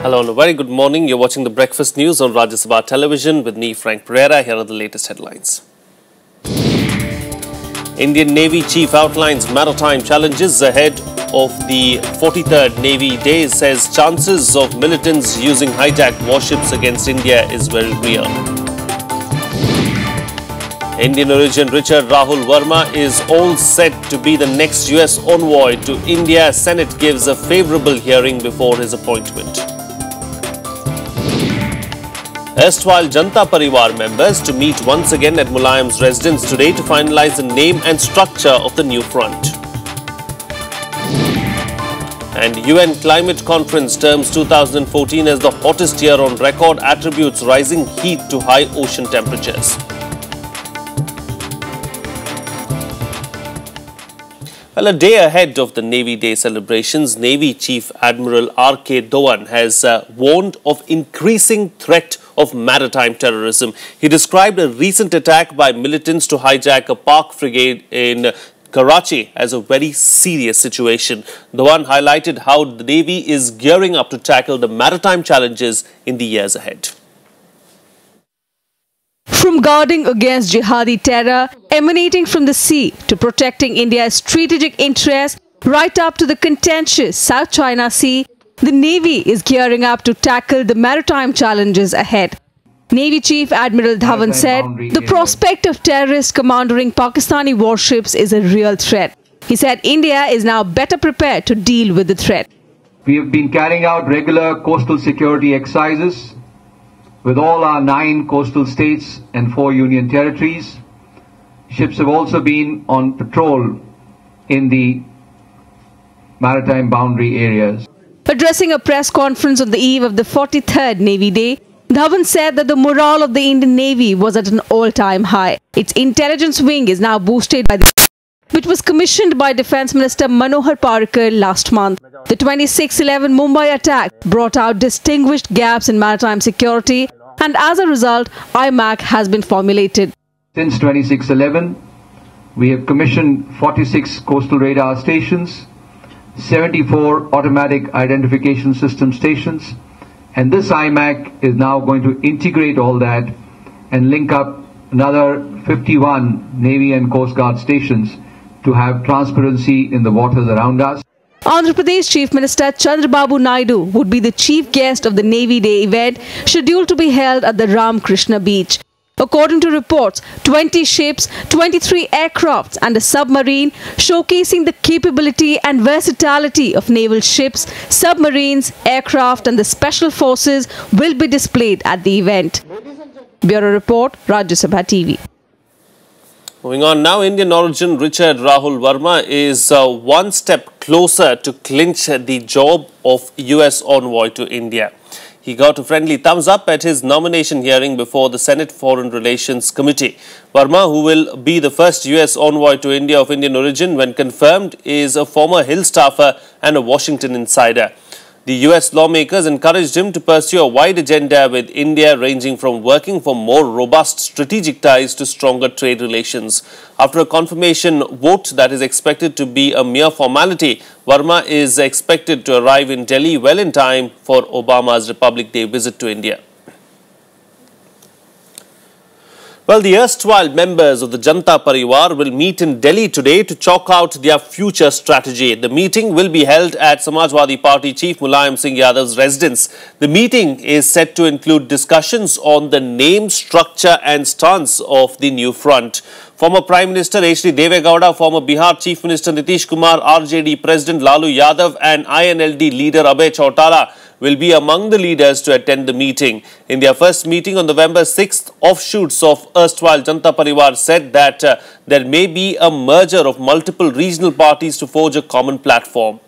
Hello and a very good morning. You're watching the Breakfast News on Rajya Sabha television with me, Frank Pereira. Here are the latest headlines. Indian Navy Chief outlines maritime challenges ahead of the 43rd Navy Day, says chances of militants using hijacked warships against India is very real. Indian origin Richard Rahul Verma is all set to be the next US envoy to India. Senate gives a favourable hearing before his appointment. Erstwhile Janata Pariwar members to meet once again at Mulayam's residence today to finalise the name and structure of the new front. And UN Climate Conference terms 2014 as the hottest year on record, attributes rising heat to high ocean temperatures. Well, a day ahead of the Navy Day celebrations, Navy Chief Admiral R.K. Dhawan has warned of increasing threat of maritime terrorism. He described a recent attack by militants to hijack a Pak frigate in Karachi as a very serious situation. Dhawan highlighted how the Navy is gearing up to tackle the maritime challenges in the years ahead. From guarding against jihadi terror emanating from the sea to protecting India's strategic interests right up to the contentious South China Sea, the Navy is gearing up to tackle the maritime challenges ahead. Navy Chief Admiral Dhawan said the prospect of terrorists commanding Pakistani warships is a real threat. He said India is now better prepared to deal with the threat. We have been carrying out regular coastal security exercises with all our 9 coastal states and 4 union territories. Ships have also been on patrol in the maritime boundary areas. Addressing a press conference on the eve of the 43rd Navy Day, Dhawan said that the morale of the Indian Navy was at an all-time high. Its intelligence wing is now boosted by the which was commissioned by Defence Minister Manohar Parrikar last month. The 26/11 Mumbai attack brought out distinguished gaps in maritime security, and as a result, IMAC has been formulated. Since 26/11, we have commissioned 46 coastal radar stations, 74 automatic identification system stations, and this IMAC is now going to integrate all that and link up another 51 Navy and Coast Guard stations to have transparency in the waters around us. Andhra Pradesh Chief Minister Chandrababu Naidu would be the chief guest of the Navy Day event scheduled to be held at the Ramakrishna Beach. According to reports, 20 ships, 23 aircrafts and a submarine showcasing the capability and versatility of naval ships, submarines, aircraft and the special forces will be displayed at the event. Bureau Report, Rajya Sabha TV. Moving on now, Indian origin Richard Rahul Verma is one step closer to clinch the job of US envoy to India. He got a friendly thumbs up at his nomination hearing before the Senate Foreign Relations Committee. Verma, who will be the first US envoy to India of Indian origin when confirmed, is a former Hill staffer and a Washington insider. The US lawmakers encouraged him to pursue a wide agenda with India, ranging from working for more robust strategic ties to stronger trade relations. After a confirmation vote that is expected to be a mere formality, Verma is expected to arrive in Delhi well in time for Obama's Republic Day visit to India. Well, the erstwhile members of the Janata Pariwar will meet in Delhi today to chalk out their future strategy. The meeting will be held at Samajwadi Party Chief Mulayam Singh Yadav's residence. The meeting is set to include discussions on the name, structure and stance of the new front. Former Prime Minister H.D. Deve Gowda, former Bihar Chief Minister Nitish Kumar, RJD President Lalu Yadav and INLD leader Abhay Chautala will be among the leaders to attend the meeting. In their first meeting on November 6th, offshoots of erstwhile Janata Pariwar said that there may be a merger of multiple regional parties to forge a common platform.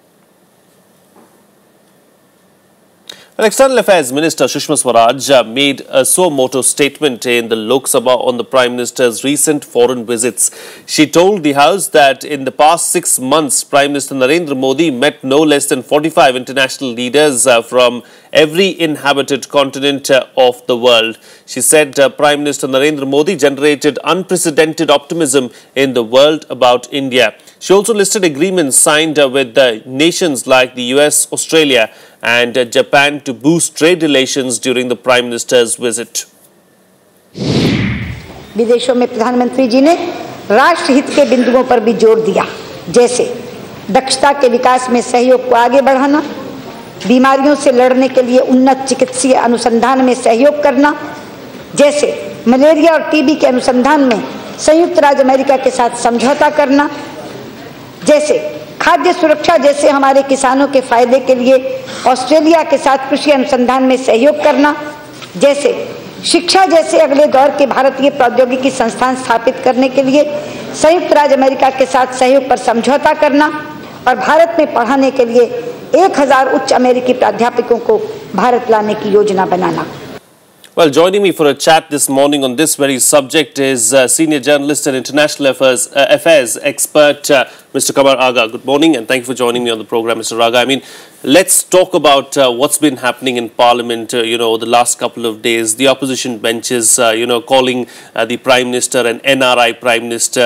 External Affairs Minister Sushma Swaraj made a suo motu statement in the Lok Sabha on the Prime Minister's recent foreign visits. She told the House that in the past 6 months, Prime Minister Narendra Modi met no less than 45 international leaders from every inhabited continent of the world. She said Prime Minister Narendra Modi generated unprecedented optimism in the world about India. She also listed agreements signed with nations like the US, Australia and Japan to boost trade relations during the Prime Minister's visit. विदेशों में प्रधानमंत्री जी ने राष्ट्र हित के बिंदुओं पर भी जोर दिया, जैसे दक्षता के विकास में सहयोग को आगे बढ़ाना, बीमारियों से लड़ने के लिए उन्नत चिकित्सीय अनुसंधान में सहयोग करना, जैसे मलेरिया और टीबी के अनुसंधान में संयुक्त राज्य अमेरिका के साथ समझौता करना, जैसे खाद्य सुरक्षा जैसे हमारे किसानों के फायदे के लिए ऑस्ट्रेलिया के साथ कृषि अनुसंधान में सहयोग करना, जैसे शिक्षा जैसे अगले दौर के भारतीय प्रौद्योगिकी संस्थान स्थापित करने के लिए संयुक्त राज्य अमेरिका के साथ सहयोग पर समझौता करना और भारत में पढ़ाने के लिए 1000 उच्च अमेरिकी प्राध्यापकों को भारत लाने की योजना बनाना। Well, joining me for a chat this morning on this very subject is senior journalist and international affairs expert, Mr. Kamar Aga. Good morning and thank you for joining me on the program, Mr. Aga. I mean, let's talk about what's been happening in Parliament, over the last couple of days. The opposition benches, calling the Prime Minister an NRI Prime Minister.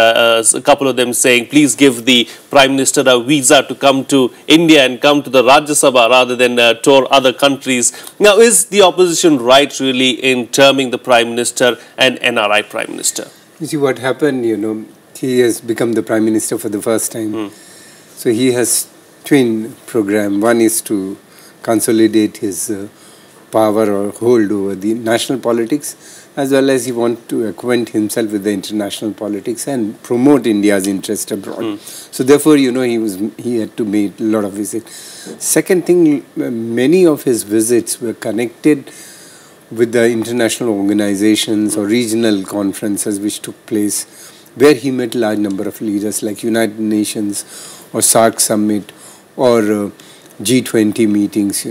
A couple of them saying, please give the Prime Minister a visa to come to India and come to the Rajya Sabha rather than tour other countries. Now, is the opposition right really in terming the Prime Minister an NRI Prime Minister? You see what happened, he has become the Prime Minister for the first time. So he has twin program. One is to consolidate his power or hold over the national politics, as well as he wants to acquaint himself with the international politics and promote India's interest abroad. So therefore, he had to make a lot of visits. Second thing, many of his visits were connected with the international organizations or regional conferences which took place, where he met a large number of leaders like United Nations or SAARC Summit or G20 meetings,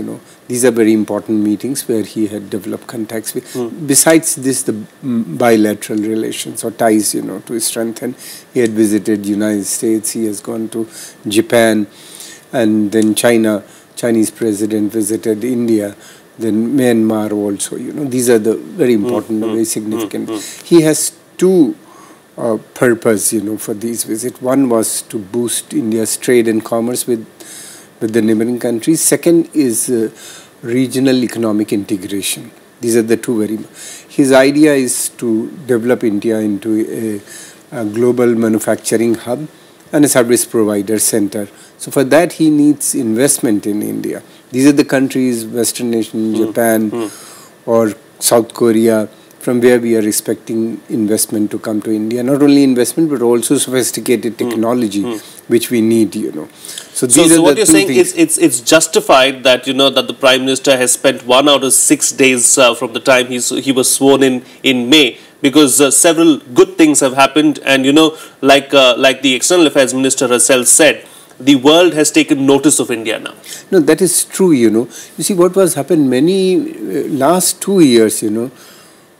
These are very important meetings where he had developed contacts with. Besides this, the bilateral relations or ties, to strengthen. He had visited United States, he has gone to Japan, and then Chinese president visited India, then Myanmar also, These are the very important, very significant. He has two purpose, for these visits. One was to boost India's trade and commerce with the neighboring countries. Second is regional economic integration. These are the two very. His idea is to develop India into a global manufacturing hub and a service provider center. So for that he needs investment in India. These are the countries, Western nation, Japan or South Korea, from where we are expecting investment to come to India. Not only investment, but also sophisticated technology, which we need, So these are what you're saying things. is it's justified that, that the Prime Minister has spent 1 out of 6 days from the time he was sworn in May, because several good things have happened. And, like the External Affairs Minister herself said, the world has taken notice of India now. No, that is true, You see, what was happened last 2 years,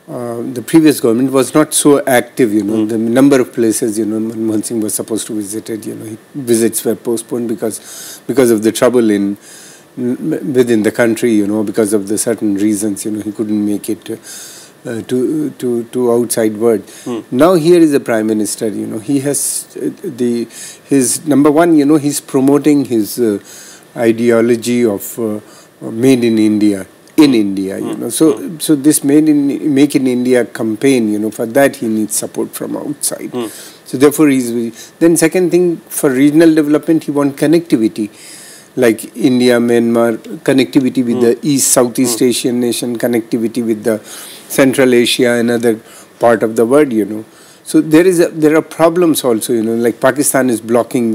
the previous government was not so active, The number of places, Manmohan Singh was supposed to visit, visits were postponed because of the trouble within the country, because of the certain reasons, he couldn't make it to outside world. Now here is the Prime Minister, he has his number one, he's promoting his ideology of made in India. So this Make in India campaign, for that he needs support from outside. So therefore then second thing, for regional development he wants connectivity, like India, Myanmar, connectivity with the Southeast Asian nation, connectivity with the Central Asia and other part of the world, So there are problems also, like Pakistan is blocking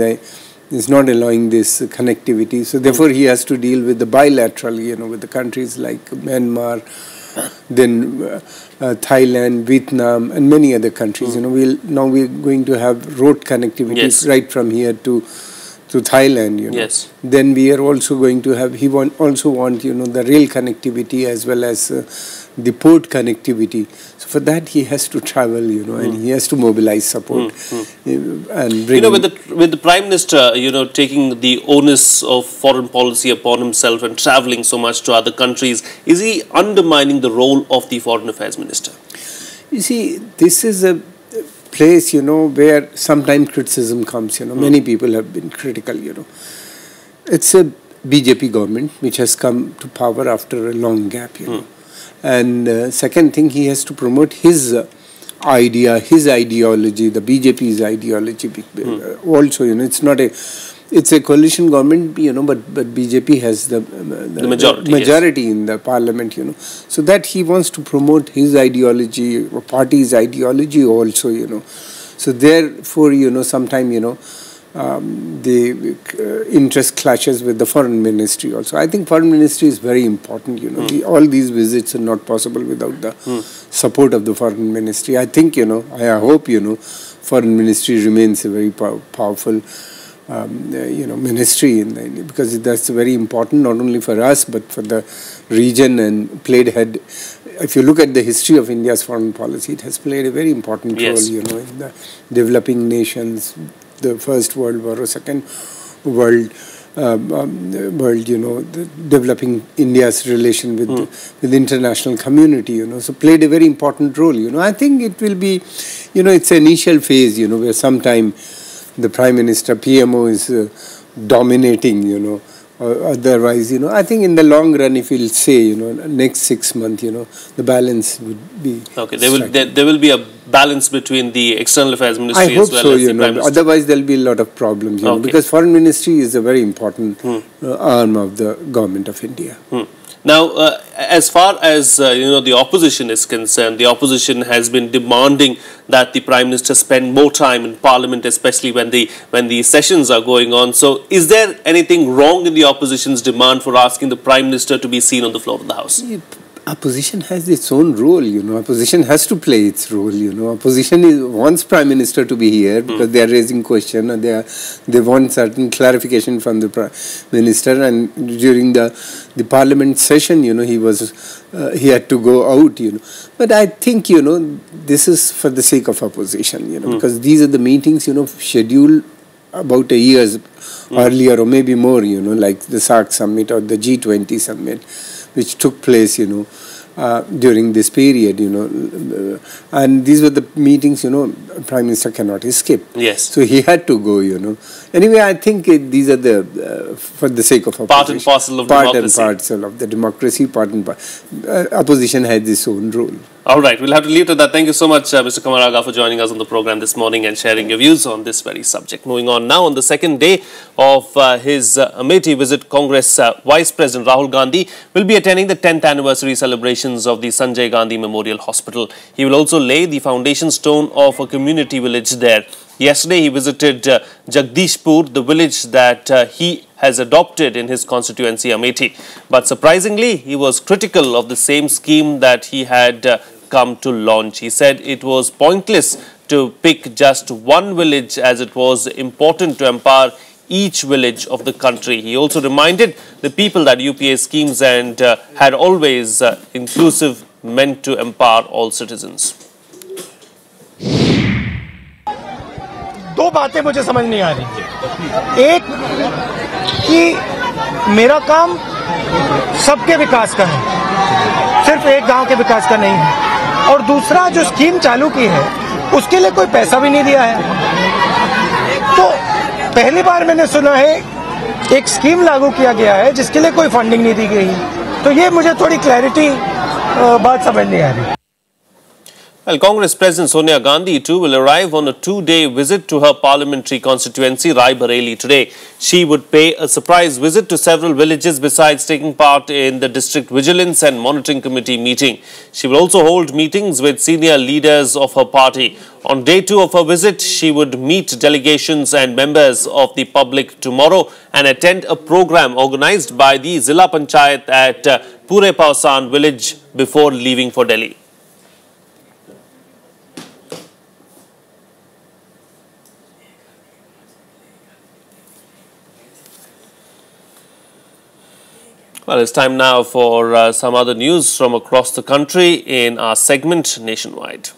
is not allowing this connectivity. So therefore he has to deal with the bilateral, with the countries like Myanmar, then Thailand, Vietnam and many other countries. We're going to have road connectivity right from here to Thailand, Yes. Then we are also going to have, also want, the rail connectivity as well as the port connectivity. So for that he has to travel, and he has to mobilize support. And bring with the Prime Minister, taking the onus of foreign policy upon himself and travelling so much to other countries, is he undermining the role of the Foreign Affairs Minister? You see, this is a place, where sometimes criticism comes, many people have been critical, It's BJP government, which has come to power after a long gap, you know. And second thing, he has to promote his idea, his ideology, the BJP's ideology. Also, you know, it's a coalition government, you know, but BJP has the majority yes. in the parliament, you know. So that he wants to promote his ideology, party's ideology also, you know. So therefore, you know, sometime, you know, the interest clashes with the foreign ministry also. I think foreign ministry is very important, you know. All these visits are not possible without the support of the foreign ministry. I think, you know, I hope, you know, foreign ministry remains a very powerful, you know, ministry in the, because that's very important not only for us but for the region, and if you look at the history of India's foreign policy, it has played a very important role, you know, in the developing nations, the First World War or Second World, you know, developing India's relation with the international community, you know, so played a very important role, you know. I think it will be, you know, it's an initial phase, you know, where sometime the Prime Minister, PMO is dominating, you know, otherwise, you know, I think in the long run, if we'll say, you know, next 6 months, you know, the balance would be... Okay, there will be a balance between the External Affairs Ministry as well as the Prime Minister. Otherwise there will be a lot of problems, you know, because Foreign Ministry is a very important arm of the Government of India. Now, as far as, you know, the opposition is concerned, the opposition has been demanding that the Prime Minister spend more time in Parliament, especially when the sessions are going on. So, is there anything wrong in the opposition's demand for asking the Prime Minister to be seen on the floor of the House? Opposition has its own role, you know. Opposition has to play its role, you know. Opposition wants Prime Minister to be here because they are raising question, and they want certain clarification from the Prime Minister. And during the Parliament session, you know, he had to go out, you know. But I think, you know, this is for the sake of opposition, you know, because these are the meetings, you know, scheduled about a year earlier or maybe more, you know, like the SAARC summit or the G20 summit, which took place, you know, during this period, you know, and these were the meetings, you know, Prime Minister cannot escape. Yes. So he had to go, you know. Anyway, I think these are the, for the sake of opposition. Part and parcel of democracy. Part and parcel of the democracy, opposition has its own role. All right, we'll have to leave to that. Thank you so much, Mr. Kamaraga, for joining us on the program this morning and sharing your views on this very subject. Moving on now, on the second day of his Amethi visit, Congress Vice President Rahul Gandhi will be attending the 10th anniversary celebrations of the Sanjay Gandhi Memorial Hospital. He will also lay the foundation stone of a community village there. Yesterday, he visited Jagdishpur, the village that he has adopted in his constituency, Amethi. But surprisingly, he was critical of the same scheme that he had come to launch. He said it was pointless to pick just one village, as it was important to empower each village of the country. He also reminded the people that UPA schemes and had always inclusive meant to empower all citizens. दो बातें मुझे समझ नहीं आ रही। एक कि मेरा काम सबके विकास का है, सिर्फ एक गांव के विकास का नहीं है, और दूसरा जो स्कीम चालू की है उसके लिए कोई पैसा भी नहीं दिया है। तो पहली बार मैंने सुना है एक स्कीम लागू किया गया है जिसके लिए कोई फंडिंग नहीं दी गई। तो ये मुझे थोड़ी क्लैरिटी बात समझ नहीं आ रही। Well, Congress President Sonia Gandhi too will arrive on a 2-day visit to her parliamentary constituency, Rybali, today. She would pay a surprise visit to several villages besides taking part in the District Vigilance and Monitoring Committee meeting. She will also hold meetings with senior leaders of her party. On day 2 of her visit, she would meet delegations and members of the public tomorrow and attend a program organized by the Zilla Panchayat at Pure Pausan village before leaving for Delhi. Well, it's time now for some other news from across the country in our segment Nationwide.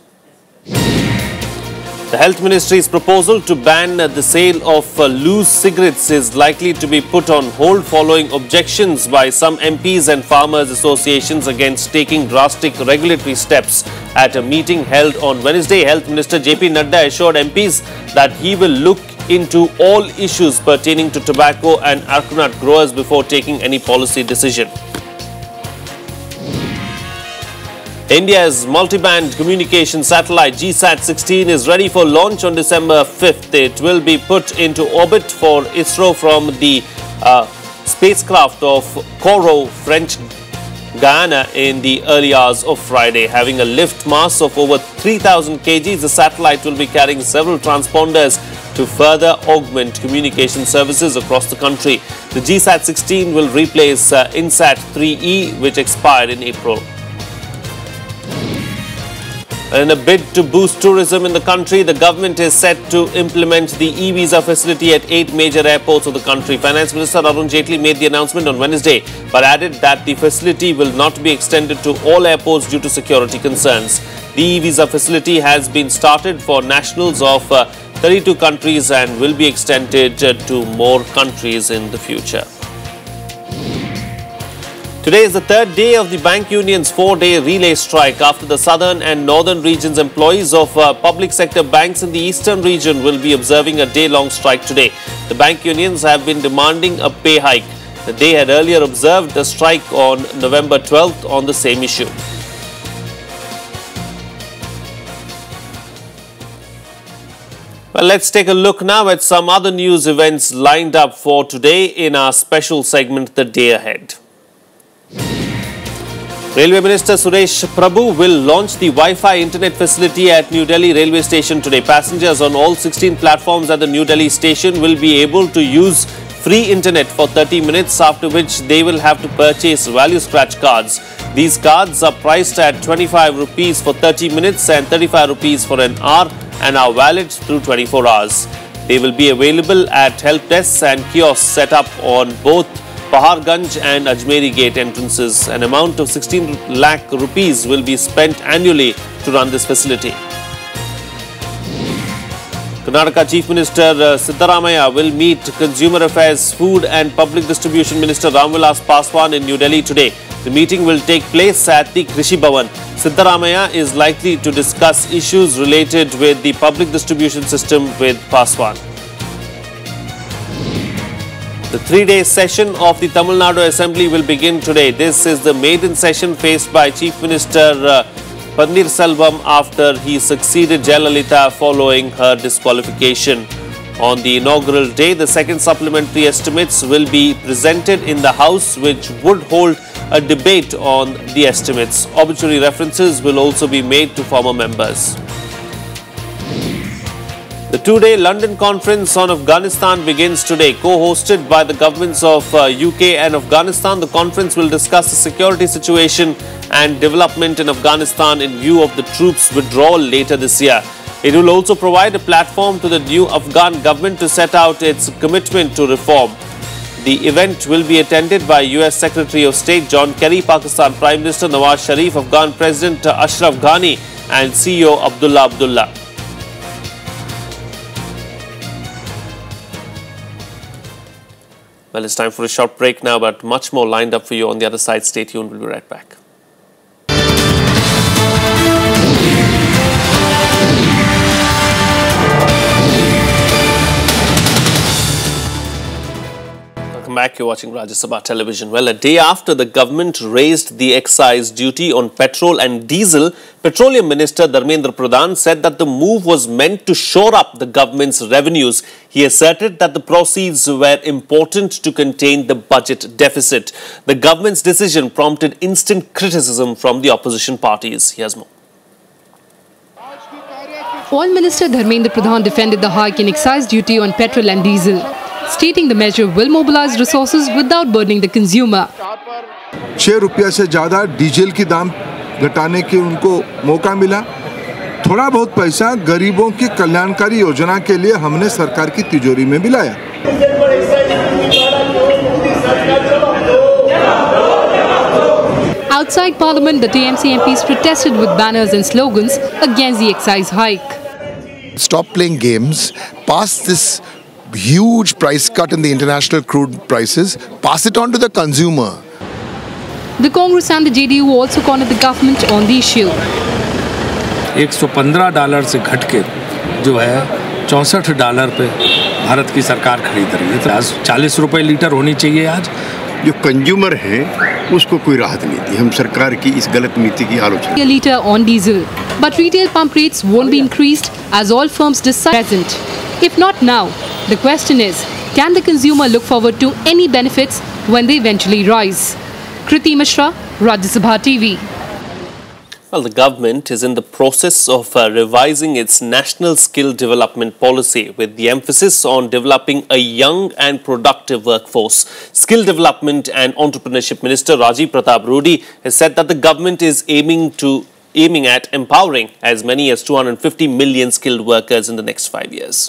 The Health Ministry's proposal to ban the sale of loose cigarettes is likely to be put on hold following objections by some MPs and farmers associations against taking drastic regulatory steps. At a meeting held on Wednesday, Health Minister JP Nadda assured MPs that he will look into all issues pertaining to tobacco and arecanut growers before taking any policy decision. India's multi-band communication satellite GSAT-16 is ready for launch on December 5th. It will be put into orbit for ISRO from the spacecraft of Kourou, French Guyana, in the early hours of Friday. Having a lift mass of over 3,000 kg, the satellite will be carrying several transponders to further augment communication services across the country. The GSAT-16 will replace INSAT-3E, which expired in April. In a bid to boost tourism in the country, the government is set to implement the e-visa facility at 8 major airports of the country. Finance Minister Arun Jaitley made the announcement on Wednesday, but added that the facility will not be extended to all airports due to security concerns. The e-visa facility has been started for nationals of 32 countries and will be extended to more countries in the future. Today is the third day of the bank union's 4-day relay strike after the southern and northern regions. Employees of public sector banks in the eastern region will be observing a day-long strike today. The bank unions have been demanding a pay hike. They had earlier observed a strike on November 12th on the same issue. Well, let's take a look now at some other news events lined up for today in our special segment, The Day Ahead. Railway Minister Suresh Prabhu will launch the Wi-Fi internet facility at New Delhi railway station today. Passengers on all 16 platforms at the New Delhi station will be able to use free internet for 30 minutes, after which they will have to purchase value scratch cards. These cards are priced at 25 rupees for 30 minutes and 35 rupees for an hour and are valid through 24 hours. They will be available at help desks and kiosks set up on both Paharganj and Ajmeri Gate entrances. An amount of 16 lakh rupees will be spent annually to run this facility. Karnataka Chief Minister Siddaramaiah will meet Consumer Affairs, Food and Public Distribution Minister Ramvilas Paswan in New Delhi today. The meeting will take place at the Krishi Bhavan. Siddaramaiah is likely to discuss issues related with the public distribution system with Paswan. The 3-day session of the Tamil Nadu Assembly will begin today. This is the maiden session faced by Chief Minister Pannirselvam after he succeeded Jayalalitha following her disqualification. On the inaugural day, the second supplementary estimates will be presented in the House, which would hold a debate on the estimates. Obituary references will also be made to former members. The 2-day London conference on Afghanistan begins today. Co-hosted by the governments of UK and Afghanistan, the conference will discuss the security situation and development in Afghanistan in view of the troops' withdrawal later this year. It will also provide a platform to the new Afghan government to set out its commitment to reform. The event will be attended by US Secretary of State John Kerry, Pakistan Prime Minister Nawaz Sharif, Afghan President Ashraf Ghani and CEO Abdullah Abdullah. Well, it's time for a short break now, but much more lined up for you on the other side. Stay tuned. We'll be right back. Welcome back. You're watching Rajya Sabha television. Well, a day after the government raised the excise duty on petrol and diesel, Petroleum Minister Dharmendra Pradhan said that the move was meant to shore up the government's revenues. He asserted that the proceeds were important to contain the budget deficit. The government's decision prompted instant criticism from the opposition parties. Here's more. Oil Minister Dharmendra Pradhan defended the hike in excise duty on petrol and diesel, stating the measure will mobilize resources without burdening the consumer. 6 रुपया से ज़्यादा diesel की दाम घटाने के उनको मौका मिला। थोड़ा बहुत पैसा गरीबों की कल्याणकारी योजना के लिए हमने सरकार की तिजोरी में मिलाया। Outside Parliament, the TMC MPs protested with banners and slogans against the excise hike. Stop playing games, pass this huge price cut in the international crude prices, pass it on to the consumer. The Congress and the JDU also cornered the government on the issue. $115 से घट के जो है $64 पे भारत की सरकार खरीद रही है। तो आज 40 रुपए लीटर होनी चाहिए। आज जो कंज्यूमर है उसको कोई राहत नहीं दी। हम सरकार की इस गलत नीति की आलोचना। A liter on diesel, but retail pump rates won't be increased as all firms decide present. If not now, the question is, can the consumer look forward to any benefits when they eventually rise? Kriti Mishra, Rajya Sabha TV. Well, the government is in the process of revising its national skill development policy with the emphasis on developing a young and productive workforce. Skill Development and Entrepreneurship Minister Rajiv Pratap Rudy has said that the government is aiming at empowering as many as 250 million skilled workers in the next 5 years.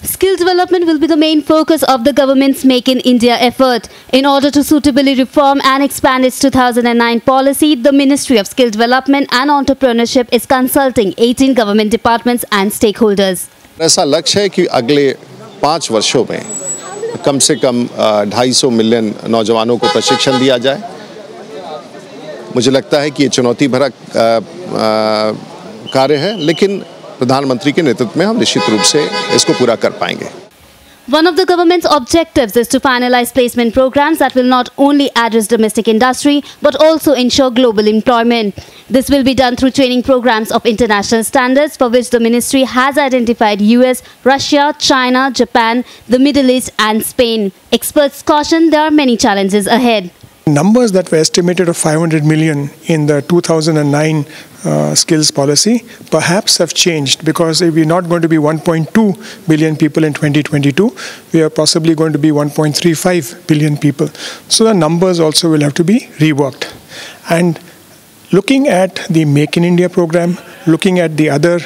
Skill development will be the main focus of the government's Make in India effort. In order to suitably reform and expand its 2009 policy, the Ministry of Skill Development and Entrepreneurship is consulting 18 government departments and stakeholders. ऐसा लक्ष्य है कि अगले 5 वर्षों में कम से कम 250 million नौजवानों को प्रशिक्षण दिया जाए। मुझे लगता है कि ये चुनौती भरा कार्य है, लेकिन प्रधानमंत्री के नेतृत्व में हम निश्चित रूप से इसको पूरा कर पाएंगे। One of the government's objectives is to finalize placement programs that will not only address domestic industry but also ensure global employment. This will be done through training programs of international standards for which the ministry has identified US, Russia, China, Japan, the Middle East and Spain. Experts caution there are many challenges ahead. Numbers that were estimated of 500 million in the 2009 skills policy perhaps have changed, because we're not going to be 1.2 billion people in 2022, we are possibly going to be 1.35 billion people. So the numbers also will have to be reworked. And looking at the Make in India program, looking at the other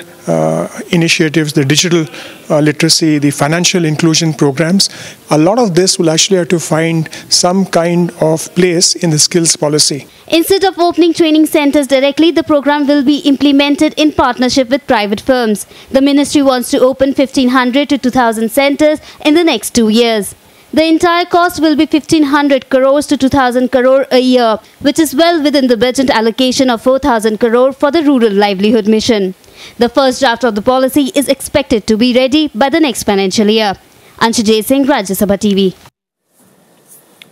initiatives, the digital literacy, the financial inclusion programs, a lot of this will actually have to find some kind of place in the skills policy. Instead of opening training centers directly, the program will be implemented in partnership with private firms. The ministry wants to open 1,500 to 2,000 centers in the next 2 years. The entire cost will be 1,500 crores to 2,000 crore a year, which is well within the budget allocation of 4,000 crore for the Rural Livelihood Mission. The first draft of the policy is expected to be ready by the next financial year. Anshu Jay Singh, Rajya Sabha TV.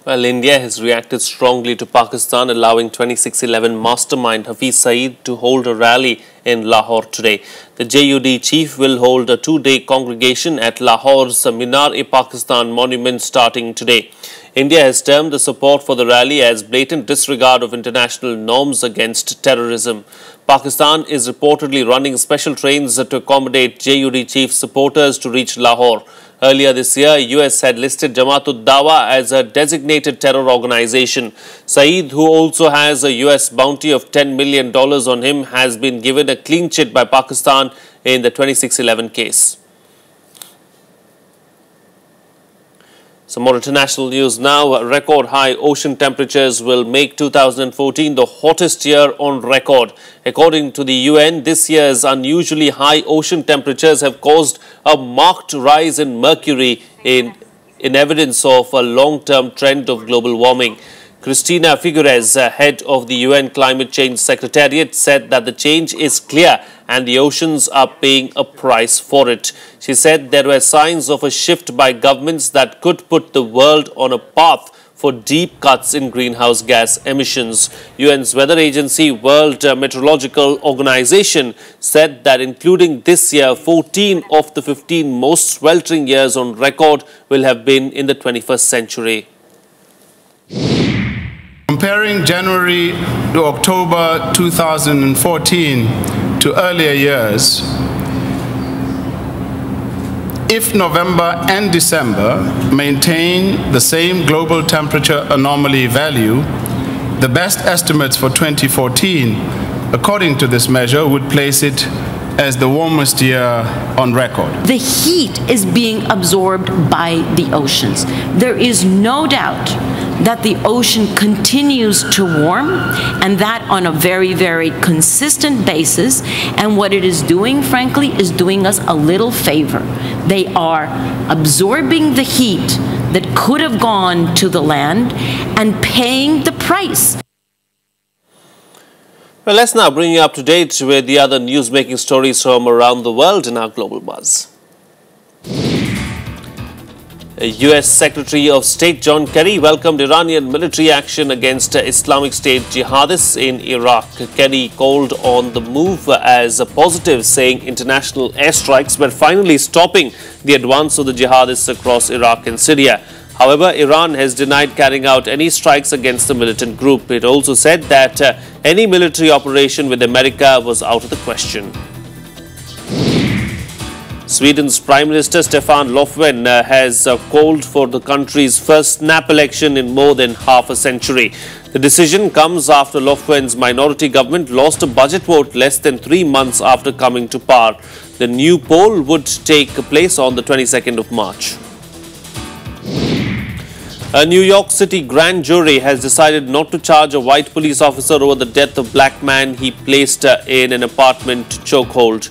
Well, India has reacted strongly to Pakistan allowing 2611 mastermind Hafiz Saeed to hold a rally in Lahore today. The JUD chief will hold a 2-day congregation at Lahore's Minar-e-Pakistan monument starting today. India has termed the support for the rally as blatant disregard of international norms against terrorism. Pakistan is reportedly running special trains to accommodate JUD chief supporters to reach Lahore. Earlier this year, US had listed Jamaat-ud-Dawa as a designated terror organization. Saeed, who also has a US bounty of $10 million on him, has been given a clean chit by Pakistan in the 2611 case. Some more international news now. Record high ocean temperatures will make 2014 the hottest year on record. According to the UN, this year's unusually high ocean temperatures have caused a marked rise in mercury in evidence of a long-term trend of global warming. Cristina Figueres, head of the UN Climate Change Secretariat, said that the change is clear and the oceans are paying a price for it. She said there were signs of a shift by governments that could put the world on a path for deep cuts in greenhouse gas emissions. UN's weather agency, World Meteorological Organization, said that including this year, 14 of the 15 most sweltering years on record will have been in the 21st century. Comparing January to October 2014 to earlier years, if November and December maintain the same global temperature anomaly value, the best estimates for 2014, according to this measure, would place it as the warmest year on record. The heat is being absorbed by the oceans. There is no doubt that the ocean continues to warm, and that on a very, very consistent basis. And what it is doing, frankly, is doing us a little favor. They are absorbing the heat that could have gone to the land and paying the price. Well, let's now bring you up to date with the other news-making stories from around the world in our Global Buzz. US Secretary of State John Kerry welcomed Iranian military action against Islamic State jihadists in Iraq. Kerry called on the move as a positive, saying international airstrikes were finally stopping the advance of the jihadists across Iraq and Syria. However, Iran has denied carrying out any strikes against the militant group. It also said that any military operation with America was out of the question. Sweden's Prime Minister Stefan Löfven has called for the country's first snap election in more than half a century. The decision comes after Löfven's minority government lost a budget vote less than 3 months after coming to power. The new poll would take place on the 22nd of March. A New York City grand jury has decided not to charge a white police officer over the death of a black man he placed in an apartment chokehold.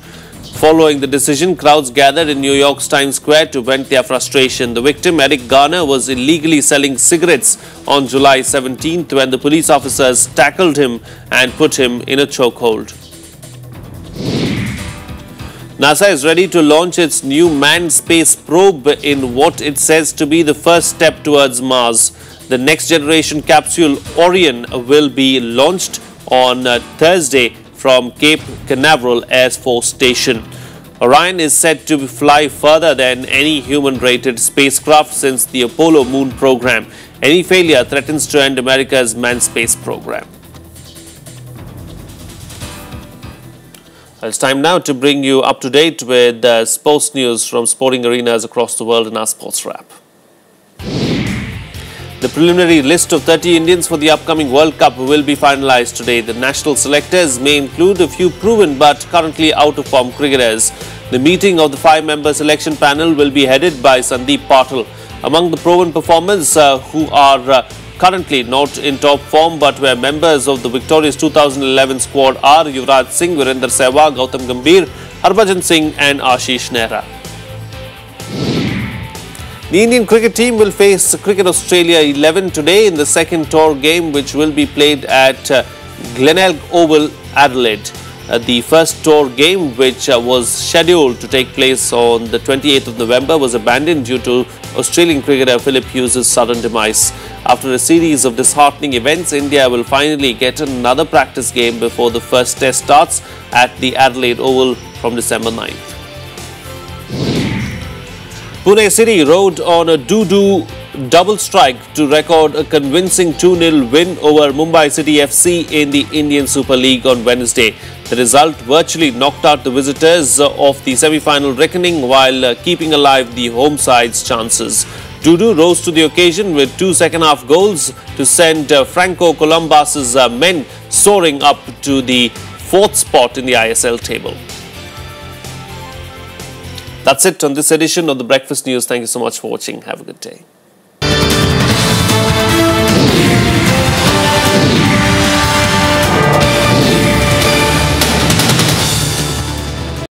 Following the decision, crowds gathered in New York's Times Square to vent their frustration. The victim, Eric Garner, was illegally selling cigarettes on July 17th when the police officers tackled him and put him in a chokehold. NASA is ready to launch its new manned space probe in what it says to be the first step towards Mars. The next generation capsule Orion will be launched on Thursday from Cape Canaveral Air Force Station. Orion is said to fly further than any human-rated spacecraft since the Apollo moon program. Any failure threatens to end America's manned space program. It's time now to bring you up to date with sports news from sporting arenas across the world in our Sports Wrap. The preliminary list of 30 Indians for the upcoming World Cup will be finalized today. The national selectors may include a few proven but currently out-of-form cricketers. The meeting of the 5-member selection panel will be headed by Sandeep Patil. Among the proven performers who are currently not in top form but were members of the victorious 2011 squad are Yuvraj Singh, Virender Sehwag, Gautam Gambhir, Harbhajan Singh and Ashish Nehra. The Indian cricket team will face Cricket Australia 11 today in the second tour game, which will be played at Glenelg Oval, Adelaide. The first tour game, which was scheduled to take place on the 28th of November, was abandoned due to Australian cricketer Philip Hughes' sudden demise. After a series of disheartening events, India will finally get another practice game before the first test starts at the Adelaide Oval from December 9th. Pune City rode on a doo-doo double strike to record a convincing 2-0 win over Mumbai City FC in the Indian Super League on Wednesday. The result virtually knocked out the visitors of the semi-final reckoning while keeping alive the home side's chances. Doo-doo rose to the occasion with 2 second-half goals to send Franco Columbus's men soaring up to the 4th spot in the ISL table. That's it on this edition of the Breakfast News. Thank you so much for watching. Have a good day.